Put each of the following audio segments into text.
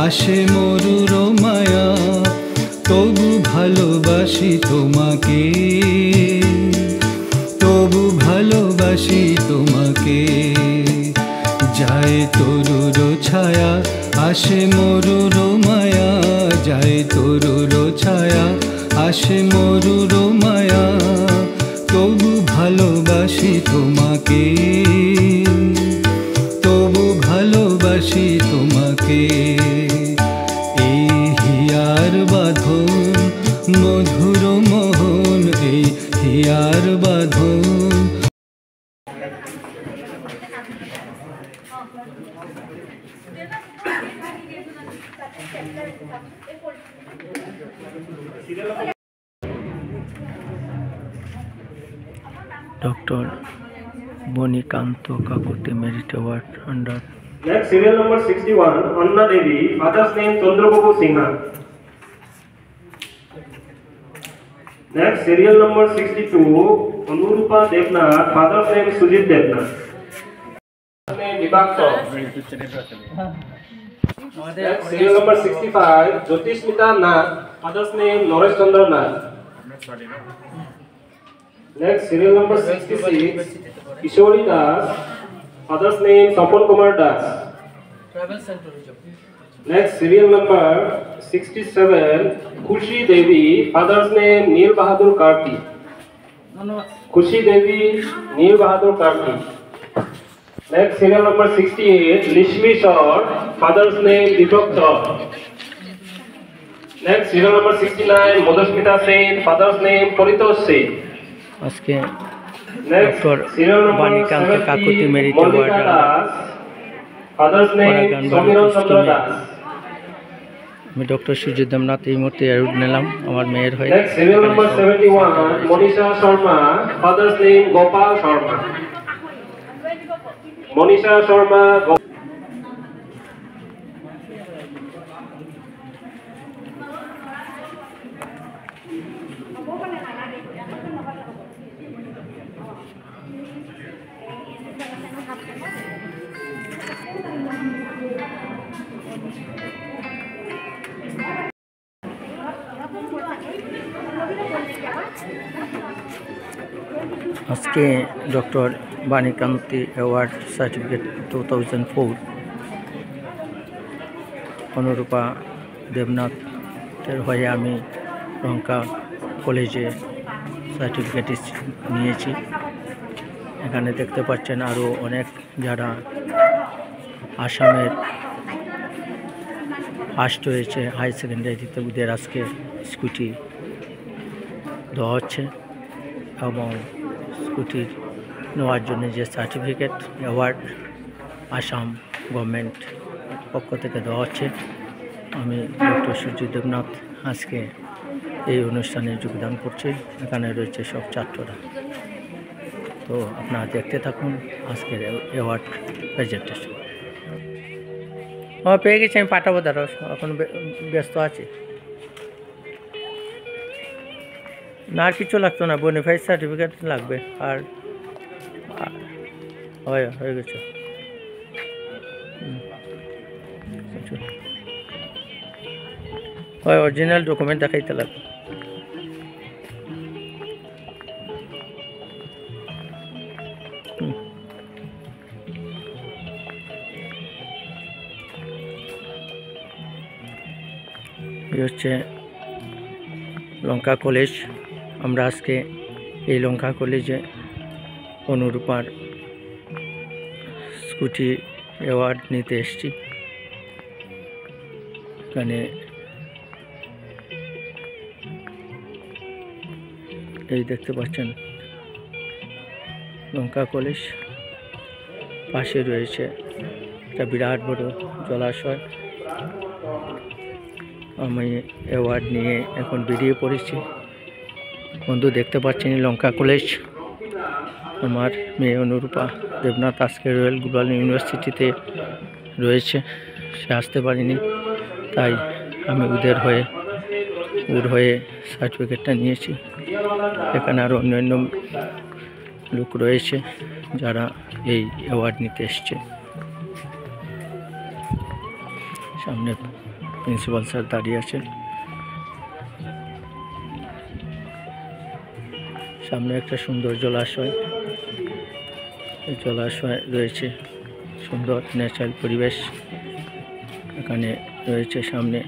আসে মরুর মায়া, তবু ভালোবাসি তোমাকে, তবু ভালোবাসি তোমাকে। যায় তরুর ছায়া, আসে মরুর মায়া, যায় তরুর ছায়া, আসে মরুর মায়া, তবু ভালোবাসি তোমাকে, তবু ভালোবাসি তোমাকে। এই হিয়ার বাঁধন মধুর মোহন, এই হিয়ার বাঁধন। Dr. Bonikanto Kapote Merit Award under. Next, serial number 61, Anna Devi, father's name Chandrababu Singha. Next, serial number 62, Anurupa Devnath, father's name Sujit Devnath. Father's name Vibhakta. Next, serial number 65, Jyotishmita Nath, father's name Naresh Chandra Nath. Next, serial number 66, Kishori Das, father's name Sapan Kumar Das. Next, serial number 67, Khushi Devi, father's name Neel Bahadur Karti. Khushi Devi, Neel Bahadur Karti. Next, serial number 68, Lishmi Shor, father's name Deepak Shor. Next, serial number 69, Madhusmita Sen, father's name Paritosh Sen. আজকে doctor Banikanta কাকুতি merit award আমি doctor Sujit Debnath এই মুহূর্তে award নিলাম আমার মেয়ের হয়ে। Serial number 71 Manisha Sharma, father's name Gopal Sharma. Manisha Sharma. আজকে ডক্টর বাণীকান্তি অ্যাওয়ার্ড সার্টিফিকেট 2004 অনুরূপা দেবনাথের হয়ে আমি লঙ্কা কলেজে সার্টিফিকেট নিয়েছি। এখানে দেখতে পাচ্ছেন আরও অনেক যারা আসামের ফার্স্ট হয়েছে হাই সেকেন্ডারিতে ওদের আজকে স্কুটি দেওয়া হচ্ছে এবং স্কুটির নেওয়ার জন্য যে সার্টিফিকেট অ্যাওয়ার্ড আসাম গভর্নমেন্ট পক্ষ থেকে দেওয়া হচ্ছে। আমি ডক্টর সুজিত দেবনাথ আজকে এই অনুষ্ঠানে যোগদান করছি। এখানে রয়েছে সব ছাত্ররা। তো আপনারা দেখতে থাকুন আজকের অ্যাওয়ার্ড প্রেজেন্টেশন। আমার পেয়ে গেছি, আমি পাঠাবো দাঁড়ো, এখন ব্যস্ত আছি। না আর কিছু লাগতো না, বোনাফাইড সার্টিফিকেট লাগবে। আর হয়ে গেছে। হয় অরিজিনাল ডকুমেন্ট দেখাইতে লাগবে। এই হচ্ছে লঙ্কা কলেজ। আমরা আজকে এই লঙ্কা কলেজে অনুরূপার স্কুটি অ্যাওয়ার্ড নিতে এসেছি। এখানে এই দেখতে পাচ্ছেন লঙ্কা কলেজ, পাশে রয়েছে একটা বিরাট বড় জলাশয়। আমি অ্যাওয়ার্ড নিয়ে এখন বেরিয়ে পড়েছি। বন্ধু দেখতে পাচ্ছেন লঙ্কা কলেজ। আমার মেয়ে অনুরূপা দেবনাথ আজকে রয়্যাল গ্লোবাল ইউনিভার্সিটিতে রয়েছে, সে আসতে পারিনি, তাই আমি ওর হয়ে সার্টিফিকেটটা নিয়েছি। এখানে আরও অন্যান্য লোক রয়েছে যারা এই অ্যাওয়ার্ড নিতে এসছে। সামনে প্রিন্সিপাল স্যার দাঁড়িয়ে আছেন। সামনে একটা সুন্দর জলাশয়, এই জলাশয় রয়েছে সুন্দর ন্যাচারাল পরিবেশ। এখানে রয়েছে সামনে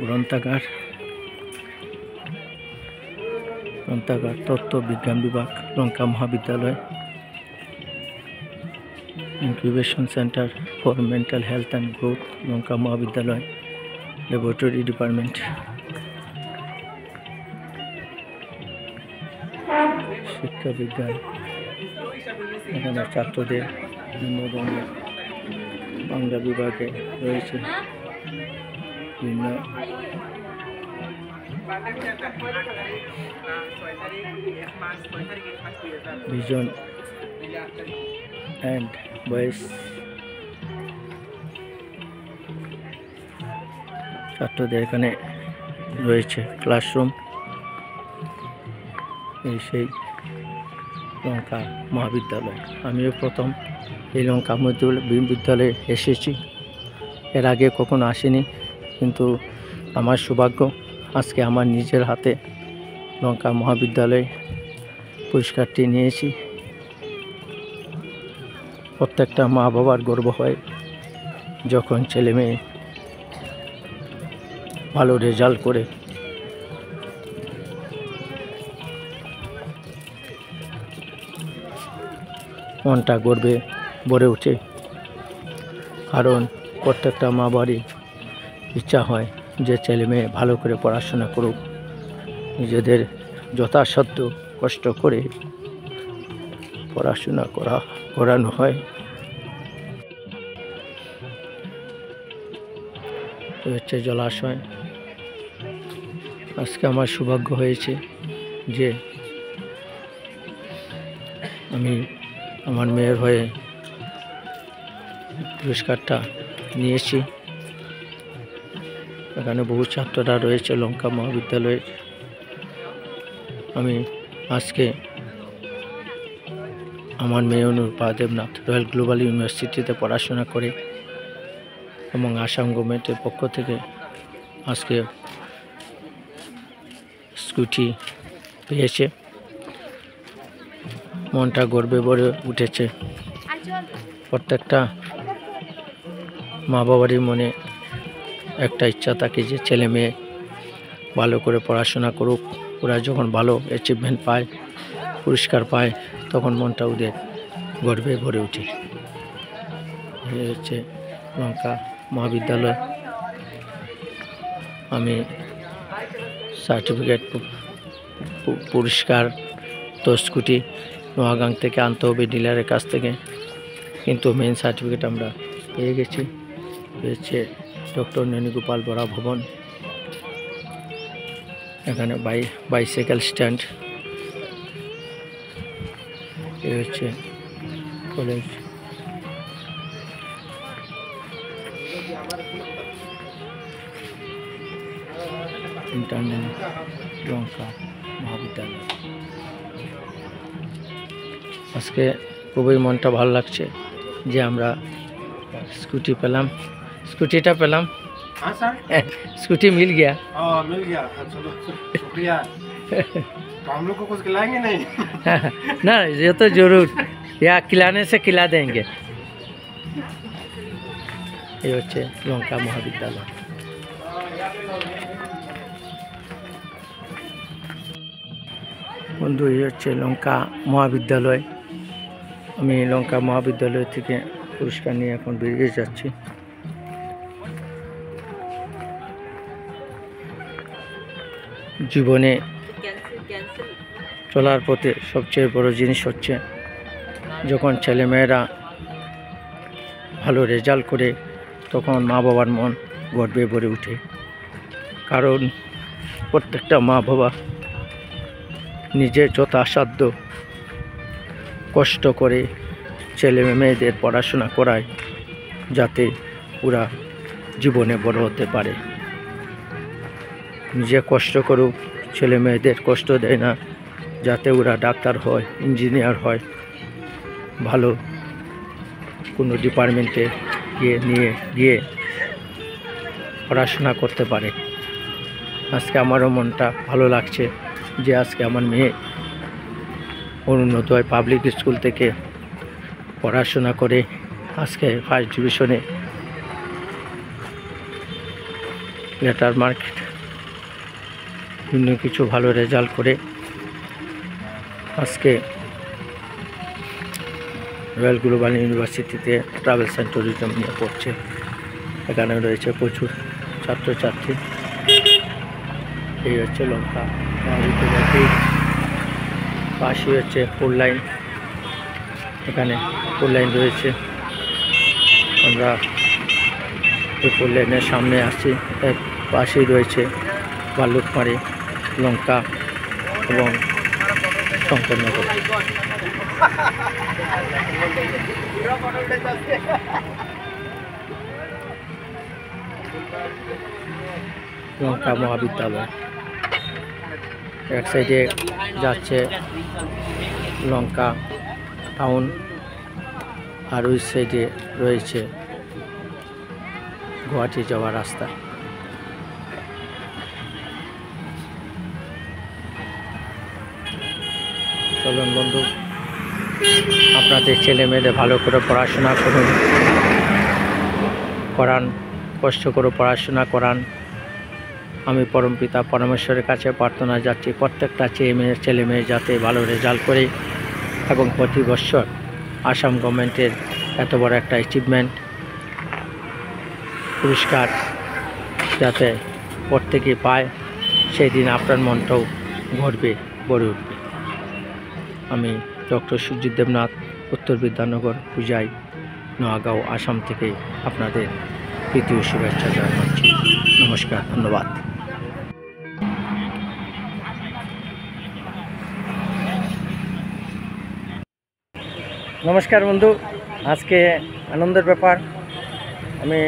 গ্রন্থাগার, তত্ত্ব বিজ্ঞান বিভাগ, Lanka Mahavidyalaya, incubation centre for mental health and growth, Lanka Mahavidyalaya, laboratory department, শিক্ষা বিজ্ঞান। এখানে ছাত্রদের বিভিন্ন ধরনের বাংলা বিভাগে রয়েছে বিভিন্ন ভিজন অ্যান্ড বয়েস। ছাত্রদের এখানে রয়েছে ক্লাসরুম। এই সেই লঙ্কা মহাবিদ্যালয়। আমিও প্রথম এই লঙ্কা বিদ্যালয়ে এসেছি, এর আগে কখনো আসিনি, কিন্তু আমার সৌভাগ্য আজকে আমার নিজের হাতে লঙ্কা মহাবিদ্যালয়ে পুরস্কারটি নিয়েছি। প্রত্যেকটা মা বাবার গর্ব হয় যখন ছেলে মেয়ে ভালো রেজাল্ট করে মনটা গর্বে ভরে ওঠে। কারণ প্রত্যেকটা মা বাবারই ইচ্ছা হয় যে ছেলে মেয়ে ভালো করে পড়াশোনা করুক, নিজেদের যথাসাধ্য কষ্ট করে পড়াশোনা করানো হয়। হচ্ছে জলাশয়। আজকে আমার সৌভাগ্য হয়েছে যে আমি আমার মেয়ের হয়ে পুরস্কারটা নিয়েছি। এখানে বহু ছাত্ররা রয়েছে লঙ্কা মহাবিদ্যালয়ের। আমি আজকে আমার মেয়ে অনুরূপা দেবনাথ রয়্যাল গ্লোবাল ইউনিভার্সিটিতে পড়াশোনা করে এবং আসাম গভর্নমেন্টের পক্ষ থেকে আজকে স্কুটি পেয়েছে। মনটা গর্বে ভরে উঠেছে। প্রত্যেকটা মা বাবারই মনে একটা ইচ্ছা থাকে যে ছেলে মেয়ে ভালো করে পড়াশোনা করুক। ওরা যখন ভালো অ্যাচিভমেন্ট পায়, পুরস্কার পায়, তখন মনটা ওদের গর্বে ভরে ওঠে। এই হচ্ছে লঙ্কা মহাবিদ্যালয়। আমি সার্টিফিকেট পুরস্কার তো স্কুটি নোয়াগাং থেকে আনতে হবে ডিলারের কাছ থেকে, কিন্তু মেন সার্টিফিকেট আমরা পেয়ে গেছি। পেয়েছে ডক্টর ননীগোপাল বরা ভবন। এখানে বাইসাইকেল স্ট্যান্ড। এই হচ্ছে কলেজ। ইন্টারন্যাশনাল লঙ্কা মহাবিদ্যালয়। আজকে খুবই মনটা ভালো লাগছে যে আমরা স্কুটি পেলাম, স্কুটিটা পেলাম। हाँ सर, स्कूटी मिल गया। मिल गया। चलो शुक्रिया। तो हम लोग को कुछ खिलाएंगे नहीं? ना ये तो जरूर, या खिलाने से खिला देंगे। ये হচ্ছে লঙ্কা মহাবিদ্যালয়। বন্ধু, এই হচ্ছে লঙ্কা মহাবিদ্যালয়। আমি লঙ্কা মহাবিদ্যালয় থেকে পুরস্কার নিয়ে এখন বেরিয়ে যাচ্ছি। জীবনে চলার পথে সবচেয়ে বড় জিনিস হচ্ছে যখন ছেলেমেয়েরা ভালো রেজাল্ট করে, তখন মা বাবার মন গর্বে ভরে ওঠে। কারণ প্রত্যেকটা মা বাবা নিজের যথাসাধ্য কষ্ট করে ছেলে মেয়েদের পড়াশোনা করায়, যাতে ওরা জীবনে বড় হতে পারে। নিজে কষ্ট করুক, ছেলে মেয়েদের কষ্ট দেয় না, যাতে ওরা ডাক্তার হয়, ইঞ্জিনিয়ার হয়, ভালো কোনো ডিপার্টমেন্টে গিয়ে পড়াশোনা করতে পারে। আজকে আমারও মনটা ভালো লাগছে যে আজকে আমার মেয়ে অরুণোদয় পাবলিক স্কুল থেকে পড়াশোনা করে আজকে ফার্স্ট ডিভিশনে লেটার মার্ক বিভিন্ন কিছু ভালো রেজাল্ট করে আজকে রয়্যাল গ্লোবাল ইউনিভার্সিটিতে ট্রাভেলস অ্যান্ড ট্যুরিজম নিয়ে পড়ছে। এখানে রয়েছে প্রচুর ছাত্রছাত্রী। এই হচ্ছে লঙ্কা মহাবিদ্যালয়টির পাশে হচ্ছে 4 লাইন, এখানে 4 লাইন রয়েছে। আমরা এই 4 লাইনের সামনে আসছি, এর পাশেই রয়েছে ভাল্লুকমারি, লঙ্কা এবং শঙ্করনগর। লঙ্কা মহাবিদ্যালয় এক সাইডে যাচ্ছে লঙ্কা টাউন, আর ওই সাইডে রয়েছে গুয়াহাটি যাওয়ার রাস্তা। চলুন বন্ধু, আপনাদের ছেলে মেয়েদের ভালো করে পড়াশোনা করুন, করান, কষ্ট করে পড়াশোনা করান। আমি পরমপিতা পরমেশ্বরের কাছে প্রার্থনা যাচ্ছি প্রত্যেকটা ছেলে মেয়ে যাতে ভালো রেজাল্ট করে এবং প্রতি বছর আসাম গভর্নমেন্টের এত বড় একটা অ্যাচিভমেন্ট পুরস্কার যাতে প্রত্যেকে পায়, সেই দিন আপনার মনটাও ভরবে, গড়ে উঠবে। আমি ডক্টর সুজিত দেবনাথ, উত্তর বিদ্যানগর, পূজাই, নোয়াগাঁও, আসাম থেকে আপনাদের তৃতীয় শুভেচ্ছা জানাচ্ছি। নমস্কার, ধন্যবাদ। নমস্কার বন্ধু, আজকে আনন্দের ব্যাপার। আমি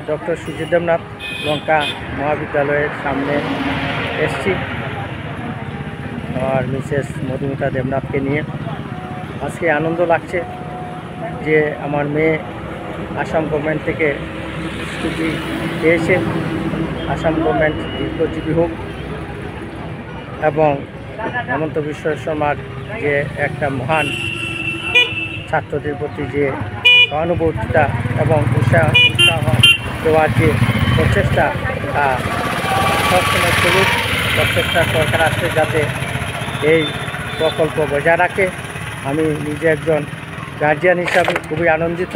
ডক্টর সুজিত দেবনাথ লঙ্কা মহাবিদ্যালয়ের সামনে এসছি আর মিসেস মধুমিতা দেবনাথকে নিয়ে। আজকে আনন্দ লাগছে যে আমার মেয়ে আসাম গভর্নমেন্ট থেকে স্কুটি পেয়েছে। আসাম গভর্নমেন্ট দীর্ঘজীবী হোক এবং হেমন্ত বিশ্ব শর্মার যে একটা মহান ছাত্রদের প্রতি যে সহানুভূতিটা এবং উৎসাহ দেওয়ার যে প্রচেষ্টা তা সবসময় চলুক। প্রত্যেকটা সরকার আসলে যাতে এই প্রকল্প বজায় রাখে। আমি নিজে একজন গার্জিয়ান হিসাবে খুবই আনন্দিত।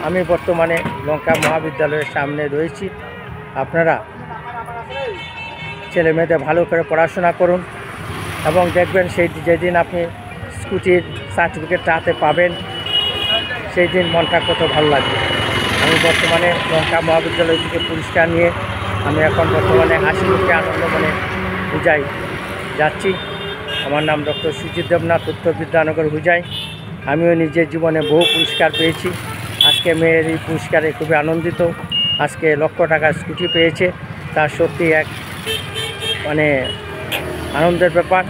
আমি বর্তমানে লঙ্কা মহাবিদ্যালয়ের সামনে রয়েছি। আপনারা ছেলে মেয়েদের ভালো করে পড়াশোনা করুন এবং দেখবেন সেই যেদিন আপনি স্কুটির সার্টিফিকেটটা হাতে পাবেন সেই দিন মনটা কত ভালো লাগবে। আমি বর্তমানে লঙ্কা মহাবিদ্যালয় থেকে পুরস্কার নিয়ে আমি এখন বর্তমানে হাসি মুখে আনন্দ মনে হুজাই যাচ্ছি। আমার নাম ডক্টর সুজিত দেবনাথ, উত্তর বিদ্যানগর, হুজাই। আমিও নিজের জীবনে বহু পুরস্কার পেয়েছি। আজকে মেয়ের এই পুরস্কারে খুবই আনন্দিত। আজকে লক্ষ টাকার স্কুটি পেয়েছে, তার সত্যি এক আনন্দের ব্যাপার।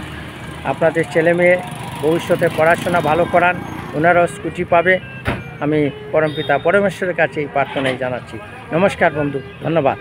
আপনাদের ছেলে মেয়ে ভবিষ্যতে পড়াশোনা ভালো করান, ওনারাও স্কুটি পাবে। আমি পরমপিতা পরমেশ্বরের কাছে এই প্রার্থনাই জানাচ্ছি। নমস্কার বন্ধু, ধন্যবাদ।